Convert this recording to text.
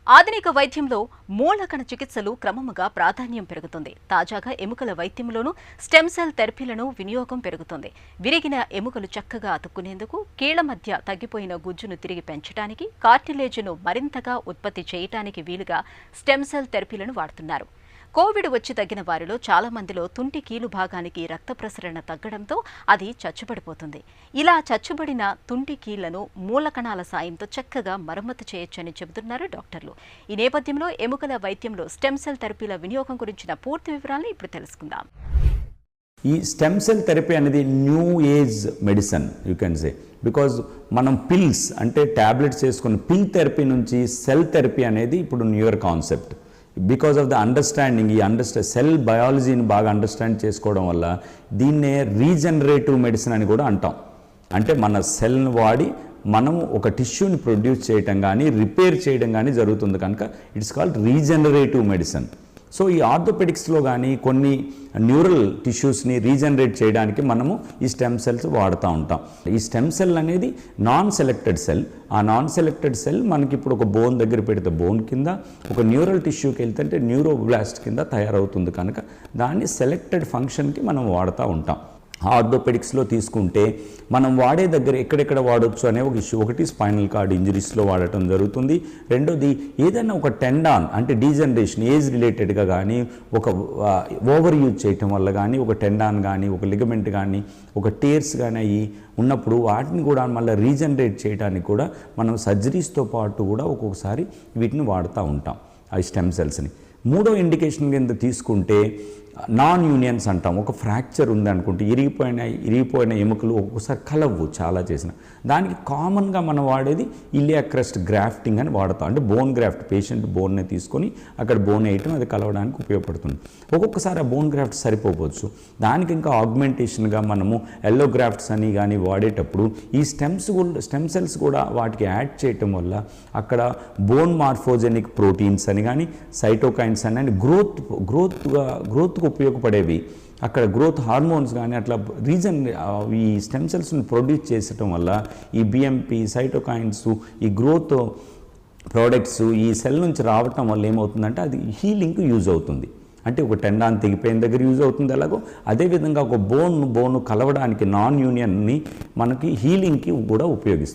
ఆధునిక వైద్యంలో మూలకణ చికిత్సలు క్రమముగా ప్రాధాన్యం పెరుగుతుంది. తాజాగా ఎముకల వైద్యంలోనూ స్టెమ్ సెల్ థెరపీలను వినియోగం పెరుగుతుంది. విరిగిన ఎముకలు చక్కగా అతుక్కునేందుకు, కీళ్ల మధ్య తగ్గిపోయిన గుజ్జును తిరిగి పెంచడానికి, కార్టిలేజ్ను మరింతగా ఉత్పత్తి చేయడానికి వీలుగా స్టెమ్ సెల్ థెరపీలను వాడుతున్నారు. కోవిడ్ వచ్చి తగ్గిన వారిలో చాలా మందిలో తుంటి కీలు భాగానికి రక్త ప్రసరణ తగ్గడంతో అది చచ్చుబడిపోతుంది. ఇలా చచ్చుబడిన తుంటి కీళ్లను మూలకణాల సాయంతో చక్కగా మరమ్మతు చేయొచ్చని చెబుతున్నారు డాక్టర్లు. ఈ నేపథ్యంలో ఎముకల వైద్యంలో స్టెమ్ సెల్ థెరపీల వినియోగం గురించిన పూర్తి వివరాలను ఇప్పుడు తెలుసుకుందాం. ఈ స్టెమ్ సెల్ థెరపీ అనేది new age medicine you can say, because మనం పిల్స్ అంటే ట్యాబ్లెట్స్ వేసుకున్న పిల్ థెరపీ నుంచి సెల్ థెరపీ అనేది ఇప్పుడు newer concept. Because of the understanding, cell బయాలజీని బాగా అండర్స్టాండ్ చేసుకోవడం వల్ల దీన్నే రీజనరేటివ్ మెడిసిన్ అని కూడా అంటాం. అంటే మన సెల్ని వాడి మనము ఒక టిష్యూని ప్రొడ్యూస్ చేయడం కానీ రిపేర్ చేయడం కానీ జరుగుతుంది కనుక it's called regenerative medicine. So ఈ ఆర్థోపెడిక్స్లో కానీ కొన్ని న్యూరల్ టిష్యూస్ని రీజనరేట్ చేయడానికి మనము ఈ స్టెమ్ సెల్స్ వాడుతూ ఉంటాం. ఈ స్టెమ్ సెల్ అనేది నాన్ సెలెక్టెడ్ సెల్. ఆ నాన్ సెలెక్టెడ్ సెల్ మనకి ఇప్పుడు ఒక బోన్ దగ్గర పెడితే బోన్ కింద, ఒక న్యూరల్ టిష్యూకి వెళ్తుంటే న్యూరోబ్లాస్ట్ కింద తయారవుతుంది కనుక దాన్ని సెలెక్టెడ్ ఫంక్షన్కి మనం వాడుతూ ఉంటాం. ఆర్థోపెడిక్స్లో తీసుకుంటే మనం వాడే దగ్గర ఎక్కడెక్కడ వాడవచ్చు అనే ఒక ఇష్యూ. ఒకటి స్పైనల్ కార్డ్ ఇంజరీస్లో వాడటం జరుగుతుంది. రెండోది ఏదైనా ఒక టెండాన్ అంటే డీజనరేషన్ ఏజ్ రిలేటెడ్గా కానీ, ఒక ఓవర్ యూజ్ చేయటం వల్ల కానీ, ఒక టెండాన్ కానీ, ఒక లిగమెంట్ కానీ, ఒక టేర్స్ కానీ అయ్యి ఉన్నప్పుడు వాటిని కూడా మళ్ళీ రీజనరేట్ చేయడానికి కూడా మనం సర్జరీస్తో పాటు కూడా ఒక్కొక్కసారి వీటిని వాడుతూ ఉంటాం ఆ స్టెమ్ సెల్స్ని. మూడో ఇండికేషన్ కింద తీసుకుంటే నాన్ యూనియన్స్ అంటాం. ఒక ఫ్రాక్చర్ ఉందనుకుంటే ఇరిగిపోయిన ఎముకలు ఒక్కొక్కసారి కలవ్వు చాలా చేసిన దానికి కామన్గా మనం వాడేది ఇలియాక్ క్రస్ట్ గ్రాఫ్టింగ్ అని వాడతాం. అంటే బోన్ గ్రాఫ్ట్, పేషెంట్ బోన్నే తీసుకొని అక్కడ బోన్ వేయటం, అది కలవడానికి ఉపయోగపడుతుంది. ఒక్కొక్కసారి ఆ బోన్ గ్రాఫ్ట్ సరిపోవచ్చు, దానికి ఇంకా ఆగ్మెంటేషన్గా మనము ఎల్లో గ్రాఫ్ట్స్ అని కానీ వాడేటప్పుడు ఈ స్టెమ్ సెల్స్ కూడా వాటికి యాడ్ చేయటం వల్ల అక్కడ బోన్ మార్ఫోజెనిక్ ప్రోటీన్స్ అని కానీ, సైటోకైన్స్ అని గ్రోత్కు ఉపయోగపడేవి, అక్కడ గ్రోత్ హార్మోన్స్ కానీ అట్లా ఈ స్టెమ్ సెల్స్ని ప్రొడ్యూస్ చేసటం వల్ల ఈ బిఎంపి, సైటోకైన్స్, ఈ గ్రోత్ ప్రోడక్ట్స్ ఈ సెల్ నుంచి రావటం వల్ల ఏమవుతుందంటే అది హీలింగ్కి యూజ్ అవుతుంది. అంటే ఒక టెండాన్ తెగిపోయిన దగ్గర యూజ్ అవుతుంది. అలాగో అదేవిధంగా ఒక బోన్ కలవడానికి నాన్ యూనియన్ని మనకి హీలింగ్కి కూడా ఉపయోగిస్తుంది.